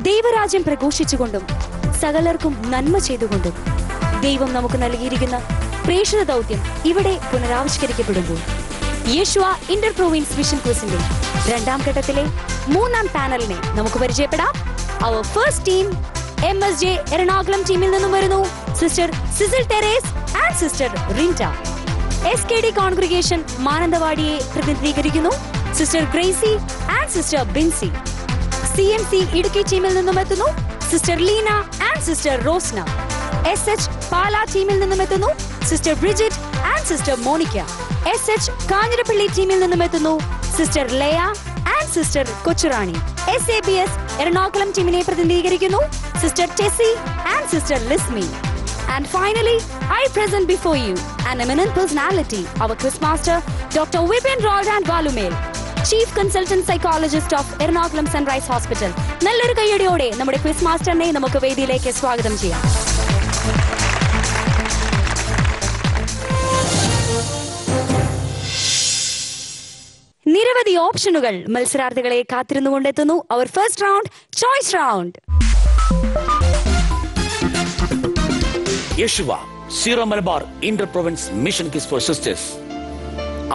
ദൈവരാജ്യം പ്രഘോഷിച്ചുകൊണ്ടും സകലർക്കും നന്മ ചെയ്തുകൊണ്ടും ദൈവം നമുക്ക് നൽകിയിരിക്കുന്ന പ്രേക്ഷിത ദൗത്യം ഇവിടെ പുനരാവിഷ്കരിക്കപ്പെടുമ്പോൾ യേശുവ ഇന്റർ പ്രൊവിൻസ് മിഷൻ ക്വിസിന്റെ രണ്ടാം ഘട്ടത്തിലെ മൂന്നാം പാനലിനെ നമുക്ക് പരിചയപ്പെടാം. അവർ ഫസ്റ്റ് ടീം MSJ എറണാകുളം ടീമിൽ നിന്നും വരുന്നു sister Cecil Therese and sister Rinta. SKD congregation മാനന്തവാടിയെ പ്രതിനിധീകരിക്കുന്നു sister Gracy and sister Binsy. CMC Idukki ടീമിൽ നിന്നും എത്തുന്നു sister Leena and sister Rosna. SH Pala ടീമിൽ നിന്നും എത്തുന്നു sister Bridget and sister Monica. SH Kanjirappally ടീമിൽ നിന്നും എത്തുന്നു sister Laya and sister Kochurani. SABS Ernakulam ടീമിനെ പ്രതിനിധീകരിക്കുന്നു sister Tessy and sister Lismi. And finally, I present before you an eminent personality, our quiz master, Dr. Vipin Roldan Valumel, Chief Consultant Psychologist of Ernakulam Sunrise Hospital. നല്ലൊരു കയ്യടിയോടെ നമ്മുടെ quiz മാസ്റ്ററിനെ നമുക്ക് വേദിയിലേക്ക് സ്വാഗതം ചെയ്യാം. നിരവധി ഓപ്ഷനുകൾ മത്സരാർത്ഥികളെ കാത്തിരുന്നുകൊണ്ടെത്തുന്നു അവർ first round choice round. Yeshua Syro Malabar inter province mission quiz for sisters.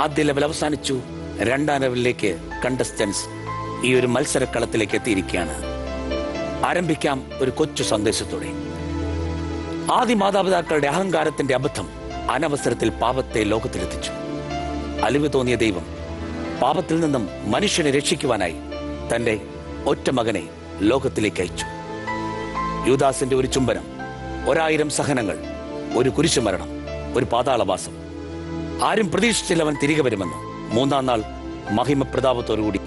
ആദ്യ ലെവൽ അവസാനിച്ചു. രണ്ടാം ലെവലിലേക്ക് കണ്ടസ്റ്റൻസ് ഈ ഒരു മത്സരക്കളത്തിലേക്ക് എത്തിയിരിക്കുകയാണ്. ആരംഭിക്കാം ഒരു കൊച്ചു സന്ദേശത്തോടെ. ആദ്യ മാതാപിതാക്കളുടെ അഹങ്കാരത്തിന്റെ അബദ്ധം അനവസരത്തിൽ പാപത്തെ ലോകത്തിലെത്തിച്ചു. അലിവ് തോന്നിയ ദൈവം പാപത്തിൽ നിന്നും മനുഷ്യനെ രക്ഷിക്കുവാനായി തന്റെ ഒറ്റ മകനെ ലോകത്തിലേക്ക് അയച്ചു. യൂദാസിന്റെ ഒരു ചുംബനം, 1000 സഹനങ്ങൾ, ഒരു കുരിശുമരണം, ഒരു പാതാളവാസം. ആരും പ്രതീക്ഷിച്ചില്ല അവൻ തിരികെ വരുമെന്ന്. മൂന്നാം നാൾ മഹിമ പ്രതാപത്തോടുകൂടി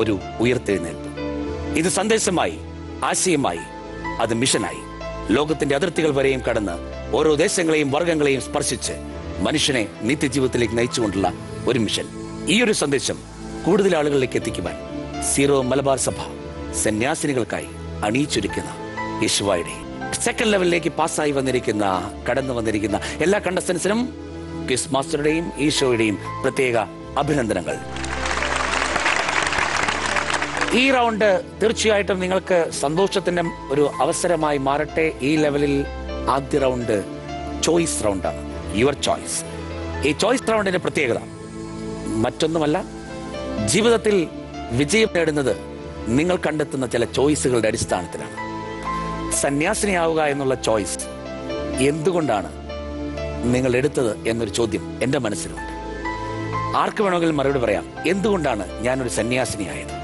ഒരു ഉയർത്തെഴുന്നേൽപ്പ്. ഇത് സന്ദേശമായി, ആശയമായി, അത് മിഷനായി. ലോകത്തിന്റെ അതിർത്തികൾ വരെയും കടന്ന് ഓരോ ദേശങ്ങളെയും വർഗങ്ങളെയും സ്പർശിച്ച് മനുഷ്യനെ നിത്യജീവിതത്തിലേക്ക് നയിച്ചുകൊണ്ടുള്ള ഒരു മിഷൻ. ഈ ഒരു സന്ദേശം കൂടുതൽ ആളുകളിലേക്ക് എത്തിക്കുവാൻ സീറോ മലബാർ സഭ സന്യാസിനികൾക്കായി അണിയിച്ചൊരുക്കുന്ന യേശുവയുടെ സെക്കൻഡ് ലെവലിലേക്ക് പാസ്സായി കടന്നു വന്നിരിക്കുന്ന എല്ലാ കണ്ടസ്റ്റൻസിനും ക്വിസ് മാസ്റ്ററുടെയും ഈശോയുടെയും പ്രത്യേക അഭിനന്ദനങ്ങൾ. ഈ റൗണ്ട് തീർച്ചയായിട്ടും നിങ്ങൾക്ക് സന്തോഷത്തിന്റെ ഒരു അവസരമായി മാറട്ടെ. ഈ ലെവലിൽ ആദ്യ റൗണ്ട് ചോയ്സ് റൗണ്ടാണ്, യുവർ ചോയ്സ്. ഈ ചോയ്സ് റൗണ്ടിന്റെ പ്രത്യേകത മറ്റൊന്നുമല്ല, ജീവിതത്തിൽ വിജയം നേടുന്നത് നിങ്ങൾ കണ്ടെത്തുന്ന ചില ചോയ്സുകളുടെ അടിസ്ഥാനത്തിലാണ്. സന്യാസിനിയാവുക എന്നുള്ള ചോയ്സ് എന്തുകൊണ്ടാണ് നിങ്ങൾ എടുത്തത് എന്നൊരു ചോദ്യം എൻ്റെ മനസ്സിലുണ്ട്. ആർക്ക് വേണമെങ്കിലും മറുപടി പറയാം. എന്തുകൊണ്ടാണ് ഞാനൊരു സന്യാസിനിയായത്?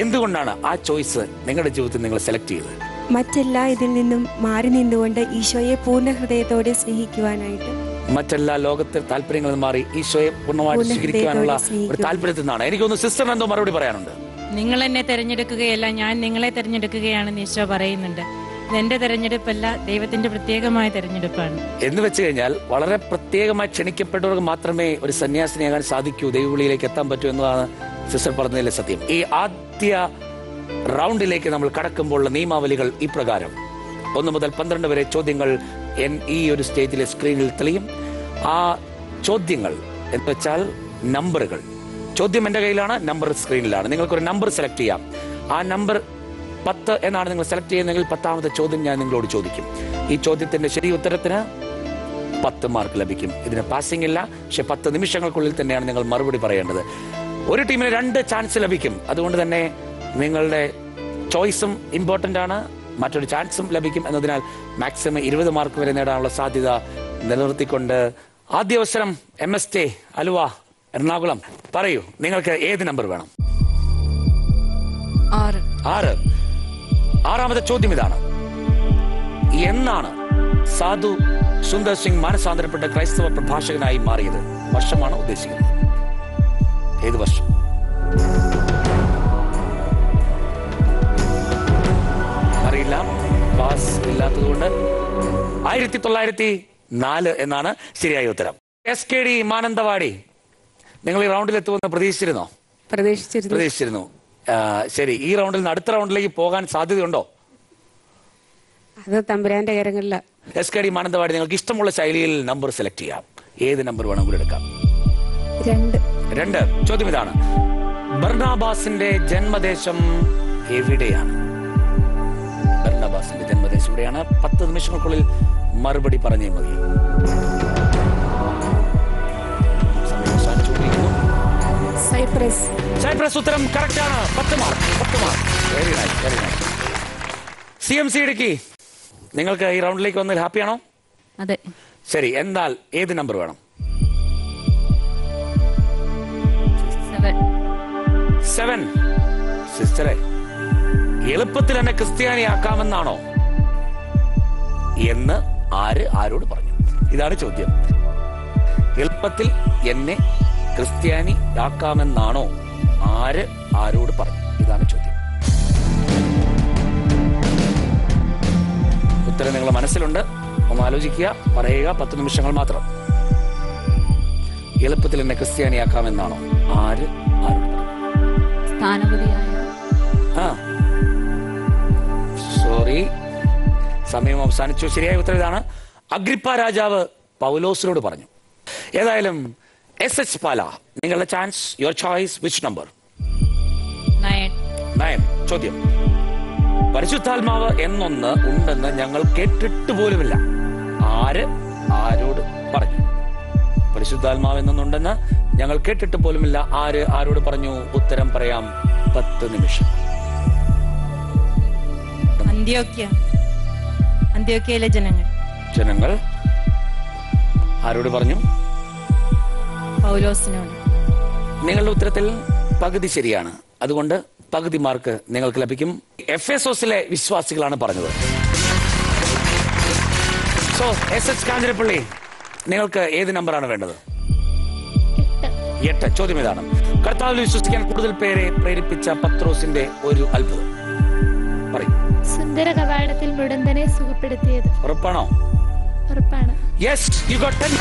എന്തുകൊണ്ടാണ് ആ ചോയ്സ് നിങ്ങളുടെ ജീവിതത്തിൽ നിങ്ങൾ സെലക്ട് ചെയ്തത്? മറ്റെല്ലാ ഇതിൽ നിന്നും മാറി നിന്നുകൊണ്ട് ഈശോയെ പൂർണ്ണ ഹൃദയത്തോടെ സ്നേഹിക്കുവാനായിട്ട്, മറ്റെല്ലാ ലോകത്തെ താല്പര്യങ്ങളിൽ മാറി ഈശോയെ പൂർണ്ണമായിട്ട് സ്വീകരിക്കുവാനുള്ള ഒരു താല്പര്യത്തിൽ നിന്നാണ്. എനിക്കൊന്ന് സിസ്റ്ററിന് എന്തോ മറുപടി പറയാനുണ്ട്. നിങ്ങൾ എന്നെ തെരഞ്ഞെടുക്കുകയല്ല, ഞാൻ നിങ്ങളെ തെരഞ്ഞെടുക്കുകയാണെന്ന് ഈശോ പറയുന്നുണ്ട്. ഇതെന്റെ തെരഞ്ഞെടുപ്പല്ല, ദൈവത്തിന്റെ പ്രത്യേകമായ തെരഞ്ഞെടുപ്പാണ്. എന്ന് വെച്ച് കഴിഞ്ഞാൽ വളരെ പ്രത്യേകമായി ക്ഷണിക്കപ്പെട്ടവർക്ക് മാത്രമേ ഒരു സന്യാസിനിയാകാൻ സാധിക്കൂ, ദൈവവിളിയിലേക്ക് എത്താൻ പറ്റൂ എന്നതാണ് സിസ്റ്റർ പറഞ്ഞതിലെ സത്യം. ഈ ആദ്യ റൗണ്ടിലേക്ക് നമ്മൾ കടക്കുമ്പോഴുള്ള നിയമാവലികൾ ഇപ്രകാരം: 1 മുതൽ 12 വരെ ചോദ്യങ്ങൾ ഈ ഒരു സ്റ്റേജിലെ സ്ക്രീനിൽ തെളിയും. ആ ചോദ്യങ്ങൾ എന്ന് വെച്ചാൽ നമ്പറുകൾ. ചോദ്യം എന്റെ കയ്യിലാണ്, നമ്പർ സ്ക്രീനിലാണ്. നിങ്ങൾക്കൊരു നമ്പർ സെലക്ട് ചെയ്യാം. ആ നമ്പർ 10 എന്നാണ് നിങ്ങൾ സെലക്ട് ചെയ്യുന്നതെങ്കിൽ 10ാമത്തെ ചോദ്യം ഞാൻ നിങ്ങളോട് ചോദിക്കും. ഈ ചോദ്യത്തിന്റെ ശരി ഉത്തരത്തിന് 10 മാർക്ക് ലഭിക്കും. ഇതിന് പാസിംഗ് ഇല്ല, പക്ഷെ 10 നിമിഷങ്ങൾക്കുള്ളിൽ തന്നെയാണ് നിങ്ങൾ മറുപടി പറയേണ്ടത്. ഒരു ടീമിന് 2 ചാൻസ് ലഭിക്കും. അതുകൊണ്ട് തന്നെ നിങ്ങളുടെ ചോയ്സും ഇമ്പോർട്ടന്റ് ആണ്, മറ്റൊരു ചാൻസും ലഭിക്കും. എന്നതിനാൽ മാക്സിമം 20 മാർക്ക് വരെ നേടാനുള്ള സാധ്യത നിലനിർത്തിക്കൊണ്ട് ആദ്യ അവസരം MST അലുവ എറണാകുളം, പറയൂ, നിങ്ങൾക്ക് ഏത് നമ്പർ വേണം? 6. 6ാമത്തെ ചോദ്യം ഇതാണ്: എന്നാണ് സാധു സുന്ദർ സിംഗ് മാനസാന്തരപ്പെട്ട ക്രൈസ്തവ പ്രഭാഷകനായി മാറിയത്? വർഷമാണ് ഉദ്ദേശിക്കുന്നത്. ഏത് വർഷം? അറിയില്ല, പാസ് ഇല്ലാത്തതുകൊണ്ട് 1904 എന്നാണ് ശരിയായ ഉത്തരം. SKD മാനന്തവാടി, നിങ്ങൾ ഈ റൗണ്ടിൽ എത്തുമെന്ന് പ്രതീക്ഷിച്ചിരുന്നു. ശരി, ഈ റൗണ്ടിൽ നിന്ന് അടുത്ത റൗണ്ടിലേക്ക് പോകാൻ സാധ്യതയുണ്ടോ? അത് തമ്പുരാന്റെ കാര്യങ്ങളില്ല. SKD മാനന്തവാടി, നിങ്ങൾക്ക് ഇഷ്ടമുള്ള ശൈലിയിൽ നമ്പർ സെലക്ട് ചെയ്യാം. ഏത് നമ്പർ വേണമെങ്കിലും എടുക്കാം. 2. ചോദ്യം ഇതാണ്: ബർണാബാസിന്റെ ജന്മദേശം എവിടെയാണ്? ശ്രീനിവാസന്റെ ജന്മദേശം ഇവിടെയാണ്. 10 നിമിഷങ്ങൾക്കുള്ളിൽ മറുപടി പറഞ്ഞേ മതി. സമയം അവസാനിച്ചുകൊണ്ടിരിക്കുന്നു. സൈപ്രസ് ഉത്തരം കറക്റ്റ് ആണ്. 10 mark. Very nice. CMC Idukki, നിങ്ങൾക്ക് ഈ റൗണ്ടിലേക്ക് വന്നതിൽ ഹാപ്പിയാണോ? അതെ. ശരി, എന്നാൽ ഏത് നമ്പർ വേണം? 7. സിസ്റ്ററെ, എളുപ്പത്തിൽ എന്നെ ക്രിസ്ത്യാനിയാക്കാമെന്നാണോ എന്ന് ആരോട് പറഞ്ഞു? ഇതാണ് ചോദ്യം. എളുപ്പത്തിൽ എന്നെ ക്രിസ്ത്യാനിയാക്കാമെന്നാണോ ആരോട് പറഞ്ഞു? ഇതാണ് ചോദ്യം. ഉത്തരം നിങ്ങളുടെ മനസ്സിലുണ്ട്, ഒന്ന് ആലോചിക്കുക, പറയുക. 10 നിമിഷങ്ങൾ മാത്രം. എളുപ്പത്തിൽ എന്നെ ക്രിസ്ത്യാനിയാക്കാമെന്നാണോ ആരോട് പറഞ്ഞു? സോറി, സമയം അവസാനിച്ചു. ശരിയായ ഉത്തരം ഇതാണ്. അഗ്രിപ്പ രാജാവ് പൗലോസിനോട് പറഞ്ഞു. ഏതായാലും SH പാല, നിങ്ങളുടെ chance, your choice. Which number? 9. ചോദ്യം: പരിശുദ്ധാത്മാവ് എന്നൊന്ന് ഉണ്ടെന്ന് ഞങ്ങൾ കേട്ടിട്ട് പോലുമില്ല. ആരോട് പറഞ്ഞു? പരിശുദ്ധാത്മാവ് എന്നൊന്നുണ്ടെന്ന് ഞങ്ങൾ കേട്ടിട്ട് പോലുമില്ല. ആരോട് പറഞ്ഞു? ഉത്തരം പറയാം. 10 നിമിഷം. അന്ത്യോക്യയിലെ ജനങ്ങൾ ആരോട് പറഞ്ഞു? പൗലോസിനോട്. നിങ്ങളുടെ ഉത്തരത്തിൽ പകുതി ശരിയാണ്. അതുകൊണ്ട് പകുതി മാർക്ക് നിങ്ങൾക്ക് ലഭിക്കും. എഫെസോസിലെ വിശ്വാസികളാണ് പറഞ്ഞത്. സോ SH കാഞ്ഞിരപ്പള്ളി, നിങ്ങൾക്ക് ഏത് നമ്പറാണ് വേണ്ടത്? 8. ചോദ്യം ഇതാണ്: കർത്താവിൽ വിശ്വസിക്കാൻ കൂടുതൽ പേരെ പ്രേരിപ്പിച്ച പത്രോസിന്റെ ഒരു അത്ഭുതം പറയും. സുന്ദര കവാടത്തിൽ മുടന്തനെ സുഖപ്പെടുത്തിയത്. ഉറപ്പാണോ? ഉറപ്പാണ്. Yes, you got 10.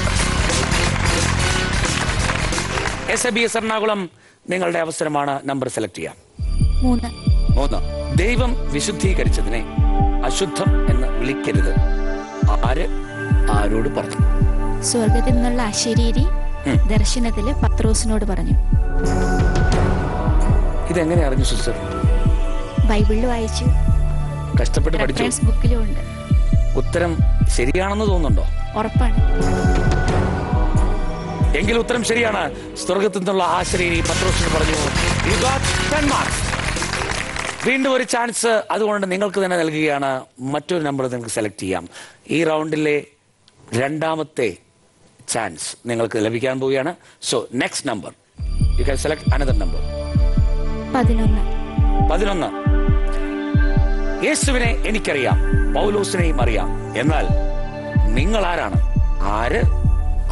SABS Ernakulam, നിങ്ങളുടെ അവസരമാണ്. നമ്പർ സെലക്ട് ചെയ്യാം. 3. ദൈവം വിശുദ്ധീകരിച്ചതിനെ അശുദ്ധം എന്ന് വിളിക്കരുത്. ആരോട് പറഞ്ഞു? സ്വർഗത്തിൽ നിന്നുള്ള അശരീരി ദർശനത്തില് പത്രോസിനോട് പറഞ്ഞു. ഇതെങ്ങനെ അറിഞ്ഞു സിസ്റ്റർ? ബൈബിളിൽ വായിച്ചു, കഷ്ടപ്പെട്ട് പഠിച്ചു, ബുക്കിലും ഉണ്ട്. ഉത്തരം ശരിയാണെന്ന് തോന്നുന്നുണ്ടോ? ഉറപ്പാണ്. എങ്കിൽ ഉത്തരം ശരിയാണ്. സ്വർഗത്തിൽ നിന്നുള്ള ആശരീരി പത്രോസിനോട് പറഞ്ഞു. You got 10 marks. വീണ്ടും ഒരു ചാൻസ് അതുകൊണ്ട് നിങ്ങൾക്ക് തന്നെ നൽകുകയാണ്. മറ്റൊരു നമ്പർ നിങ്ങൾക്ക് സെലക്ട് ചെയ്യാം. ഈ റൗണ്ടിലെ രണ്ടാമത്തെ ചാൻസ് നിങ്ങൾക്ക് ലഭിക്കാൻ പോവുകയാണ്. So next number you can select another number. 11. യേശുവിനെ എനിക്കറിയാം, പൗലോസിനെയും അറിയാം. എന്നാൽ നിങ്ങൾ ആരാണ്?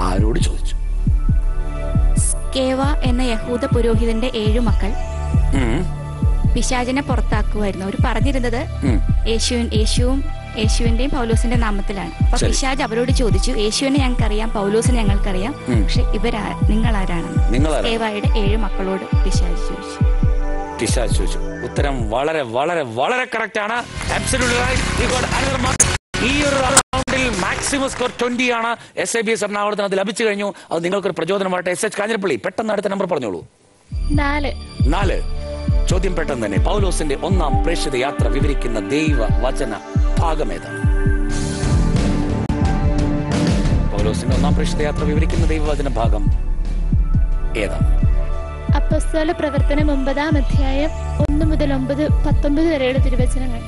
ആരോട് ചോദിച്ചു? സ്കേവ എന്ന യഹൂദ പുരോഹിതന്റെ 7 മക്കൾ പിശാചിനെ പുറത്താക്കുമായിരുന്നു. അവർ പറഞ്ഞിരുന്നത് യേശുവിന്റെയും പൗലോസിന്റെ നാമത്തിലാണ്. അപ്പൊ പിശാച് അവരോട് ചോദിച്ചു, യേശുവിനെ ഞങ്ങൾക്കറിയാം, പൗലോസിനെ ഞങ്ങൾക്കറിയാം, പക്ഷെ നിങ്ങൾ ആരാണെന്ന് സ്കേവയുടെ 7 മക്കളോട് പിശാച് ചോദിച്ചു. ഉത്തരം വളരെ വളരെ വളരെ കറക്റ്റ് ആണ്. ഈ ഒരു റൗണ്ടിൽ മാക്സിമം സ്കോർ 20 ആണ്. SABS എറണാകുളത്തിന് അത് ലഭിച്ചു കഴിഞ്ഞു. അത് നിങ്ങൾക്കൊരു പ്രചോദനമായിട്ട്. SH കാഞ്ഞിരപ്പള്ളി, പെട്ടെന്ന് അടുത്ത നമ്പർ പറഞ്ഞോളൂ. 4. ചോദ്യം പെട്ടെന്ന് തന്നെ. പൗലോസിന്റെ 1-ാം പ്രേക്ഷിത യാത്ര വിവരിക്കുന്ന ദൈവ വചന ഭാഗം ഏതാണ്? പൗലോസിന്റെ 1-ാം പ്രേക്ഷിത യാത്ര വിവരിക്കുന്ന ദൈവവചന ഭാഗം ഏതാണ്? അപ്പോസ്തല പ്രവർത്തനം 9-ാം അധ്യായം 1 മുതൽ 19 വരെയുള്ള തിരുവചനങ്ങൾ.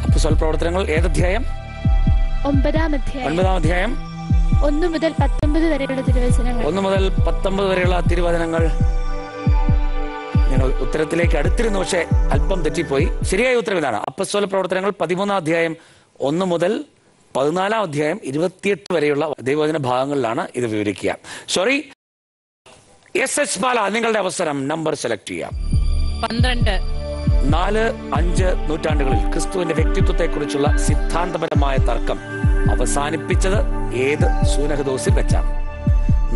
അപ്പോസ്തല പ്രവർത്തനങ്ങൾ ഏതധ്യായം? 9-ാം അധ്യായം 1 മുതൽ 19 വരെയുള്ള തിരുവചനങ്ങൾ. 1 മുതൽ 19 വരെയുള്ള തിരുവചനങ്ങൾ. നിങ്ങൾ ഉത്തരത്തിലേക്ക് അടുത്തിരുന്നു, പക്ഷെ അല്പം തെറ്റിപ്പോയി. ശരിയായ ഉത്തരം ഇതാണ്. അപ്പോസ്തല പ്രവർത്തനങ്ങൾ 13-ാം അധ്യായം 1 മുതൽ 14-ാം അധ്യായം 28 വരെയുള്ള ദൈവവചന ഭാഗങ്ങളിലാണ് ഇത് വിവരിക്കുക. സോറി. SH ബാല, നിങ്ങളുടെ അവസരം. നമ്പർ സെലക്ട് ചെയ്യാം. 12. 4-5 നൂറ്റാണ്ടുകളിൽ ക്രിസ്തുവിന്റെ വ്യക്തിത്വത്തെക്കുറിച്ചുള്ള സിദ്ധാന്തപരമായ തർക്കം അവസാനിപ്പിച്ചത് ഏത് സൂനഹദോസിൽ വെച്ചാണ്?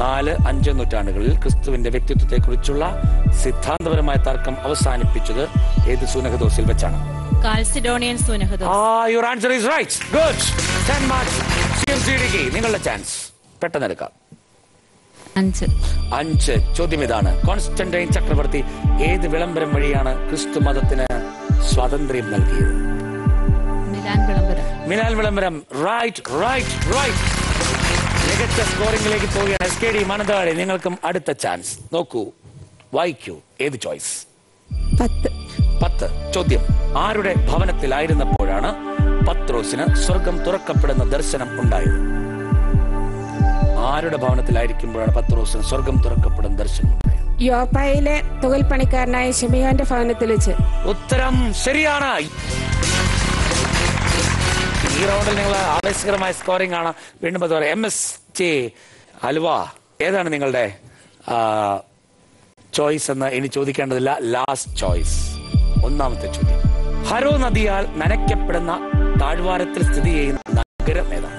4-5 നൂറ്റാണ്ടുകളിൽ ക്രിസ്തുവിന്റെ വ്യക്തിത്വത്തെക്കുറിച്ചുള്ള സിദ്ധാന്തപരമായ തർക്കം അവസാനിപ്പിച്ചത് ഏത് സൂനഹദോസിൽ വെച്ചാണ്? കാൽസിഡോണിയൻ സൂനഹദോസ്. Your answer is right. Good. 10 marks. CMC Idukki, നിങ്ങളുടെ ചാൻസ്. പെട്ടെന്ന് എടുക്കാം. 5. ചോദ്യം ഇതാണ്. കോൺസ്റ്റന്റൈൻ ചക്രവർത്തി ഏത് വിളംബരം വഴിയാണ് ക്രിസ്തു മതത്തിന് സ്വാതന്ത്ര്യം നൽകിയത്? മിലാൻ വിളംബരം. റൈറ്റ്. മികച്ച സ്കോറിംഗിലേക്ക് പോവുകയാണ്. SKD മാനന്തവാടി, നിങ്ങൾക്കും അടുത്ത ചാൻസ്. നോക്കൂ, വായിക്കൂ. ഏത് ചോയ്സ്? 10. ചോദ്യം: ആരുടെ ഭവനത്തിലായിരുന്നപ്പോഴാണ് പത്രോസിന് സ്വർഗം തുറക്കപ്പെടുന്ന ദർശനം ഉണ്ടായത്? ആരുടെ ഭവനത്തിലായിരിക്കുമ്പോഴാണ് പത്രോസിന് സ്വർഗം തുറക്കപ്പെടുന്ന ദർശനം ഉണ്ടായത്? യോപ്പായിലെ തുകൽ പണിക്കാരനായ ശിമിയോന്റെ ഭവനത്തിൽ വെച്ച്. ഉത്തരം ശരിയാണ്. ഈ റൗണ്ടിൽ നിങ്ങൾ ആവേശകരമായ സ്കോറിംഗ് ആണ്. വീണ്ടും MSJ അലുവ, ഏതാണ് നിങ്ങളുടെ ചോയ്സ് എന്ന് ഇനി ചോദിക്കേണ്ടതില്ല. ലാസ്റ്റ് ചോയ്സ്, ഒന്നാമത്തെ ചോദ്യം. ഹരോ നദിയാൽ നനയ്ക്കപ്പെടുന്ന താഴ്വാരത്തിൽ സ്ഥിതി ചെയ്യുന്ന നഗരം ഏതാണ്?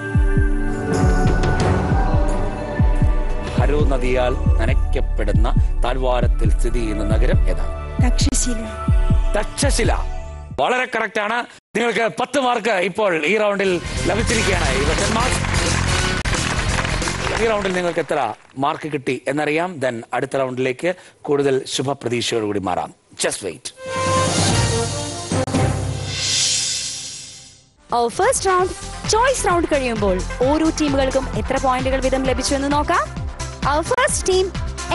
ഹരോ നദിയാൽ നനയ്ക്കപ്പെടുന്ന താഴ്വാരത്തിൽ സ്ഥിതി ചെയ്യുന്ന നഗരം ഏതാണ്? തക്ഷശില. വളരെ കറക്റ്റ് ആണ്. നിങ്ങൾക്ക് 10 മാർക്ക് ഇപ്പോൾ ഈ റൗണ്ടിൽ ലഭിച്ചിരിക്കുകയാണ്. ഈ റൗണ്ടിൽ നിങ്ങൾക്ക് എത്ര മാർക്ക് കിട്ടി എന്നറിയാം. ദെൻ അടുത്ത റൗണ്ടിലേക്ക് കൂടുതൽ ശുഭപ്രതീക്ഷയോടുകൂടി മാറാം. Just wait. First round choice round കഴിയുമ്പോൾ ഓരോ ടീമുകൾക്കും എത്ര പോയിന്റുകൾ വീതം ലഭിച്ചു എന്ന് നോക്കാം. First team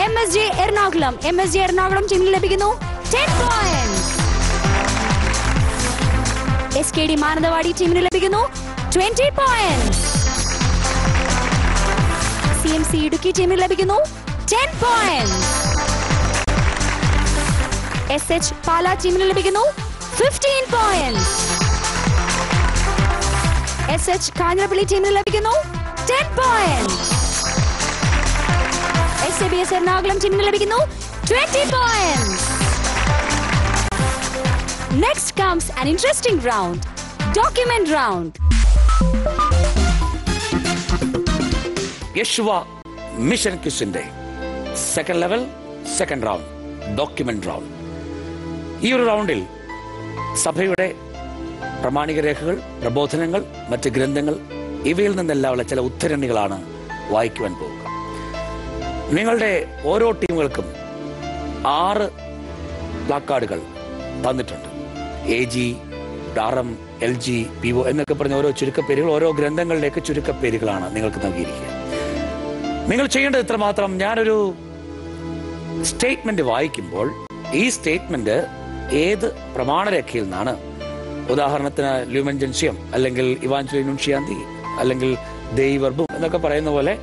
MSJ Ernakulam. MSJ Ernakulam ടീമിന് ലഭിക്കുന്നു 10 പോയിന്റ്സ്. SKD മാനന്തവാടി ടീമിന് ലഭിക്കുന്നു 20 പോയിന്റ്സ്. CMC ഇടുക്കി ടീമിന് ലഭിക്കുന്നു 10 പോയിന്റ്സ്. SH പാലാ ടീമിന് ലഭിക്കുന്നു 15 പോയിന്റ്സ്. SH കാഞ്ഞിരപ്പള്ളി ടീമിന് ലഭിക്കുന്നു 10 പോയിന്റ്സ്. SABS എറണാകുളം ടീമിന് ലഭിക്കുന്നു 20 points. Next comes an interesting round, document round. Yeshua mission ക്വിസിന്റെ second level, second round, document round. ഈ ഒരു റൗണ്ടിൽ സഭയുടെ പ്രമാണിക രേഖകൾ, പ്രബോധനങ്ങൾ, മറ്റ് ഗ്രന്ഥങ്ങൾ, ഇവയിൽ നിന്നെല്ലാമുള്ള ചില ഉദ്ധരണികളാണ് വായിക്കുവാൻ പോകുക. നിങ്ങളുടെ ഓരോ ടീമുകൾക്കും 6 പ്ലാക്കാർഡുകൾ തന്നിട്ടുണ്ട്. AG, RM, LG, PO എന്നൊക്കെ പറഞ്ഞ ഓരോ ചുരുക്കപ്പേരുകൾ, ഓരോ ഗ്രന്ഥങ്ങളിലേക്ക് ചുരുക്കപ്പേരുകളാണ് നിങ്ങൾക്ക് നൽകിയിരിക്കുക. നിങ്ങൾ ചെയ്യേണ്ടത് ഇത്രമാത്രം: ഞാനൊരു സ്റ്റേറ്റ്മെന്റ് വായിക്കുമ്പോൾ ഈ സ്റ്റേറ്റ്മെന്റ് ഏത് പ്രമാണരേഖയിൽ നിന്നാണ്, ഉദാഹരണത്തിന് ല്യൂമൻ ജെൻഷ്യം അല്ലെങ്കിൽ ഇവാഞ്ചലി നുൻഷിയാന്തി അല്ലെങ്കിൽ ദൈവർബും എന്നൊക്കെ പറയുന്ന പോലെ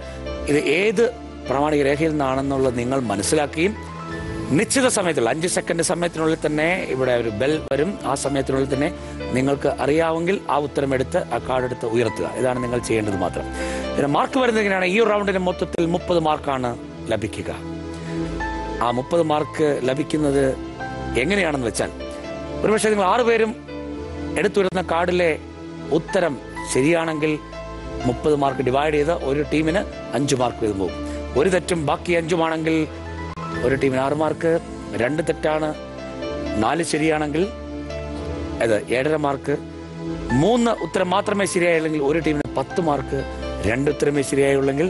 ഇത് ഏത് പ്രാമാണിക രേഖയിൽ നിന്നാണെന്നുള്ളത് നിങ്ങൾ മനസ്സിലാക്കുകയും നിശ്ചിത സമയത്തുള്ള 5 സെക്കൻഡ് സമയത്തിനുള്ളിൽ തന്നെ ഇവിടെ ഒരു ബെൽ വരും. ആ സമയത്തിനുള്ളിൽ തന്നെ നിങ്ങൾക്ക് അറിയാമെങ്കിൽ ആ ഉത്തരം എടുത്ത് ആ കാർഡ് എടുത്ത് ഉയർത്തുക. ഇതാണ് നിങ്ങൾ ചെയ്യേണ്ടത് മാത്രം. ഇതിന് മാർക്ക് വരുന്നത് എങ്ങനെയാണ്? ഈ റൗണ്ടിന് മൊത്തത്തിൽ 30 മാർക്കാണ് ലഭിക്കുക. ആ 30 മാർക്ക് ലഭിക്കുന്നത് എങ്ങനെയാണെന്ന് വെച്ചാൽ, ഒരുപക്ഷെ നിങ്ങൾ 6 പേരും എടുത്തുവരുന്ന കാർഡിലെ ഉത്തരം ശരിയാണെങ്കിൽ 30 മാർക്ക് ഡിവൈഡ് ചെയ്ത് ഒരു ടീമിന് 5 മാർക്ക് വീതം പോകും. ഒരു തെറ്റും ബാക്കി 5ഉമാണെങ്കിൽ ഒരു ടീമിന് 6 മാർക്ക്. 2 തെറ്റാണ്, 4 ശരിയാണെങ്കിൽ അത് 7.5 മാർക്ക്. 3 ഉത്തരം മാത്രമേ ശരിയായുള്ളെങ്കിൽ ഒരു ടീമിന് 10 മാർക്ക്. 2 ഉത്തരമേ ശരിയായുള്ളെങ്കിൽ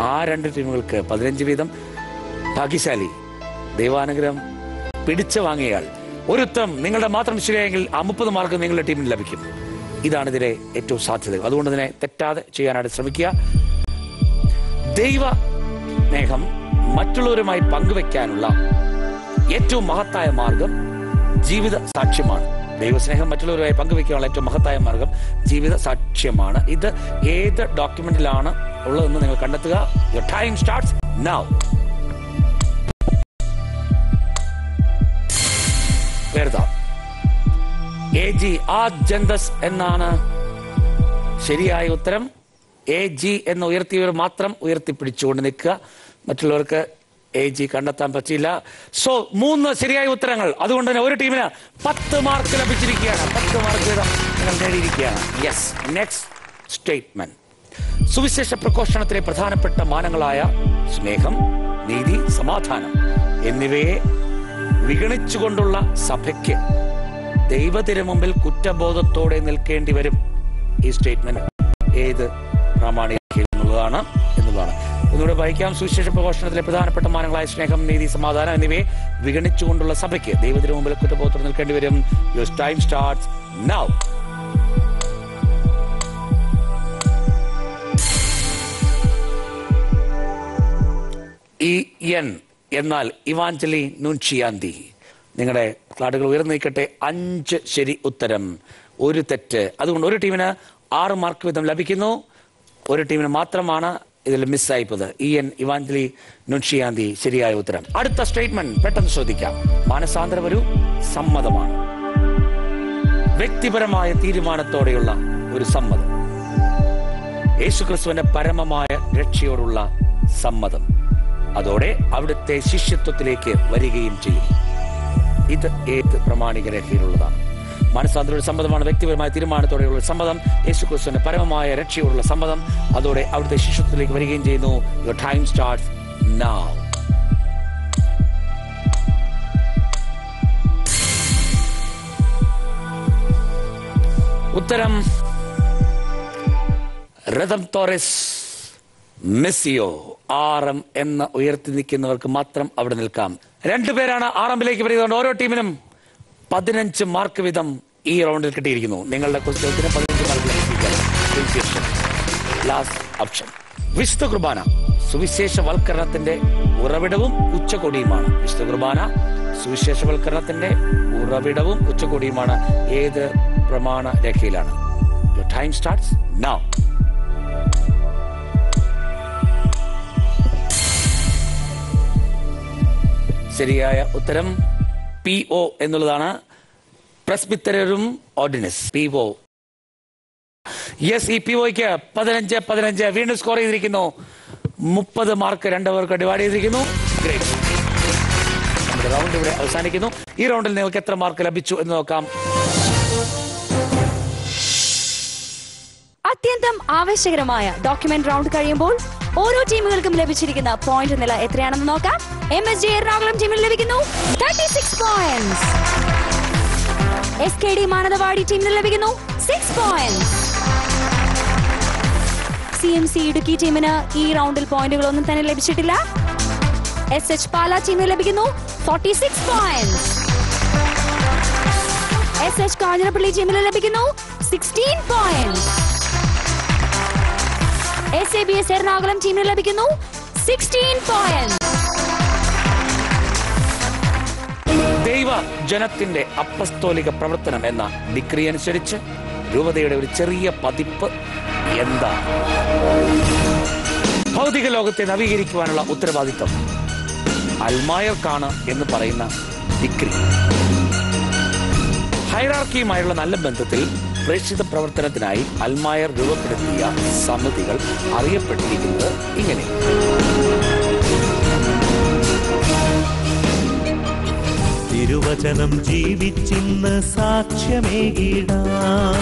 ആ 2 ടീമുകൾക്ക് 15 വീതം. ഭാഗ്യശാലി, ദൈവാനുഗ്രഹം പിടിച്ചു വാങ്ങിയാൽ ഒരു ഉത്തരം നിങ്ങളുടെ മാത്രം ശരിയായെങ്കിൽ ആ 30 മാർക്ക് നിങ്ങളുടെ ടീമിന് ലഭിക്കും. ഇതാണ് ഇതിലെ ഏറ്റവും സാധ്യത. അതുകൊണ്ട് തന്നെ തെറ്റാതെ ചെയ്യാനായിട്ട് ശ്രമിക്കുക. ദൈവ സ്നേഹം മറ്റുള്ളവരുമായി പങ്കുവെക്കാനുള്ള ഏറ്റവും മഹത്തായ മാർഗം ജീവിത സാക്ഷ്യമാണ്. ദൈവസ്നേഹം മറ്റുള്ളവരുമായി പങ്കുവെക്കാനുള്ള ഏറ്റവും മഹത്തായ മാർഗം ജീവിത സാക്ഷ്യമാണ്. ഇത് ഏത് ഡോക്യുമെന്റിലാണ് ഉള്ളതെന്ന് നിങ്ങൾ കണ്ടെത്തുക. Your time starts now. AG ആജന്തസ് എന്നാണ് ശരിയായ ഉത്തരം. AG എന്ന് ഉയർത്തിയവർ മാത്രം ഉയർത്തിപ്പിടിച്ചുകൊണ്ട് നിൽക്കുക. മറ്റുള്ളവർക്ക് AG കണ്ടെത്താൻ പറ്റില്ല. സോ 3 ശരിയായ ഉത്തരങ്ങൾ. അതുകൊണ്ട് തന്നെ ഒരു ടീമിന് 10 മാർക്ക് ലഭിച്ചിരിക്കുകയാണ്. 10 മാർക്ക് വീതം നിങ്ങൾ നേടിയിരിക്കുകയാണ്. Yes, next statement. സുവിശേഷ പ്രഘോഷണത്തിലെ പ്രധാനപ്പെട്ട മാനങ്ങളായ സ്നേഹം, നീതി, സമാധാനം എന്നിവയെ വിഗണിച്ചുകൊണ്ടുള്ള സഭയ്ക്ക് ദൈവത്തിനു മുമ്പിൽ കുറ്റബോധത്തോടെ നിൽക്കേണ്ടി വരും. ഈ സ്റ്റേറ്റ്മെന്റ് ഏത് പ്രാമാണികതയിൽ എന്നുള്ളതാണ്. ഒന്നുകൂടെ വായിക്കാം. സുവിശേഷ പ്രഘോഷണത്തിലെ പ്രധാനപ്പെട്ട മാനങ്ങളായ സ്നേഹം, നീതി, സമാധാനം എന്നിവയെ വിഗണിച്ചുകൊണ്ടുള്ള സഭയ്ക്ക് ദൈവത്തിനു മുമ്പിൽ കുറ്റബോധത്തോടെ നിൽക്കേണ്ടി വരും. Your time starts now. EN എന്നാൽ ഇവാഞ്ചലി നൂൻഷിയാന്തി. നിങ്ങളുടെ ക്ലാഡുകൾ ഉയർന്നു നിൽക്കട്ടെ. 5 ശരി ഉത്തരം, 1 തെറ്റ്. അതുകൊണ്ട് ഒരു ടീമിന് 6 മാർക്ക് വീതം ലഭിക്കുന്നു. ഒരു ടീമിന് മാത്രമാണ് ഇതിൽ മിസ്സായിപ്പോയത്. EN ഇവാഞ്ചലി നൂൻഷിയാന്തി ശരിയായ ഉത്തരം. അടുത്ത സ്റ്റേറ്റ്മെന്റ് പെട്ടെന്ന് ശ്രദ്ധിക്കാം. മാനസാന്തരം ഒരു സമ്മതമാണ്, വ്യക്തിപരമായ തീരുമാനത്തോടെയുള്ള ഒരു സമ്മതം. യേശുക്രിസ്തുവിന്റെ പരമമായ രക്ഷയോടുള്ള സമ്മതം. അതോടെ അവിടുത്തെ ശിഷ്യത്വത്തിലേക്ക് വരികയും ചെയ്യും. ഇത് ഏത് പ്രമാണിക രേഖയിലുള്ളതാണ്? മനസ്സാന്തര ഒരു സമ്മതമാണ്, വ്യക്തിപരമായ തീരുമാനത്തോടെയുള്ള സമ്മതം. യേശുക്രിസ്തുവിന്റെ പരമമായ രക്ഷയോടുള്ള സമ്മതം. അതോടെ അവിടുത്തെ ശിഷ്യത്വത്തിലേക്ക് വരികയും ചെയ്യുന്നു. Your time starts now. ഉത്തരം റതം തോറസ് മെസ്സിയോ. 6 എന്ന് ഉയർത്തി നിൽക്കുന്നവർക്ക് മാത്രം അവിടെ നിൽക്കാം. 2 പേരാണ് 6 വരുന്നത്. ഓരോ ടീമിനും 15 മാർക്ക് വീതം ഈ റൗണ്ടിൽ കിട്ടിയിരിക്കുന്നു. നിങ്ങളുടെ ക്വസ്റ്റ്യത്തിന് 15 മാർക്ക് ലഭിക്കും. ലാസ്റ്റ് ഓപ്ഷൻ വിശുദ്ധ കുർബാന സുവിശേഷവൽക്കരണത്തിന്റെ ഉറവിടവും ഉച്ചകൊടിയുമാണ്. വിശുദ്ധ കുർബാന സുവിശേഷവൽക്കരണത്തിന്റെ ഉറവിടവും ഉച്ചകൊടിയുമാണ്. ഏത് പ്രമാണ രേഖയിലാണ്? Your time starts now. ശരിയായ ഉത്തരം PO എന്നുള്ളതാണ്. പ്രസ്ബിറ്റരും ഓർഡിനൻസ്. PO. യെസ്, ഈ POയ്ക്ക് 15-15 വീണ്ടും സ്കോർ ചെയ്തിരിക്കുന്നു. 30 മാർക്ക് 2 പേർക്ക് ഡിവൈഡ് ചെയ്തിരിക്കുന്നു. ഗ്രേറ്റ്. നമ്മുടെ റൗണ്ട് ഇവിടെ അവസാനിക്കുന്നു. ഈ റൗണ്ടിൽ നിങ്ങൾക്ക് എത്ര മാർക്ക് ലഭിച്ചു എന്ന് നോക്കാം. അത്യന്തം ആവേശകരമായ ഡോക്യുമെന്റ് റൗണ്ട് കഴിയുമ്പോൾ ഓരോ ടീമുകൾക്കും ലഭിച്ചിരിക്കുന്ന പോയിന്റ് നില എത്രയാണെന്ന് നോക്കാം. MSJ എറണാകുളം ടീമിന് ലഭിക്കുന്നു 36 പോയിന്റ്സ്. SKD മാനന്തവാടി ടീമിന് ലഭിക്കുന്നു 6 പോയിന്റ്സ്. CMC ഇടുക്കി ടീമിന് ഈ റൗണ്ടിൽ പോയിന്റുകൾ ഒന്നും തന്നെ ലഭിച്ചിട്ടില്ല. SH പാല ടീമിന് ലഭിക്കുന്നു 46 പോയിന്റ്സ്. SH കാഞ്ഞിരപ്പള്ളി ടീമിന് ലഭിക്കുന്നു 16 പോയിന്റ്സ്. SABS എറണാകുളം ടീമിന് ലഭിക്കുന്നു 16 പോയിന്റ്സ്. ദൈവ ജനത്തിന്റെ അപ്പസ്തോലിക പ്രവർത്തനം എന്ന ഡിഗ്രി അനുസരിച്ച് രൂപതയുടെ ഒരു ചെറിയ പതിപ്പ് എന്താ? ഭൗതിക ലോകത്തെ നവീകരിക്കുവാനുള്ള ഉത്തരവാദിത്വം അൽമായർക്കാണ് എന്ന് പറയുന്ന ഡിഗ്രി. ഹൈറാർക്കിയുമായുള്ള നല്ല ബന്ധത്തിൽ പ്രേക്ഷിത പ്രവർത്തനത്തിനായി അൽമായർ രൂപപ്പെടുത്തിയ സമിതികൾ അറിയപ്പെട്ടിരിക്കുന്നത് ഇങ്ങനെ. തിരുവചനം ജീവിച്ചിന്ന് സാക്ഷ്യമേകിടാം.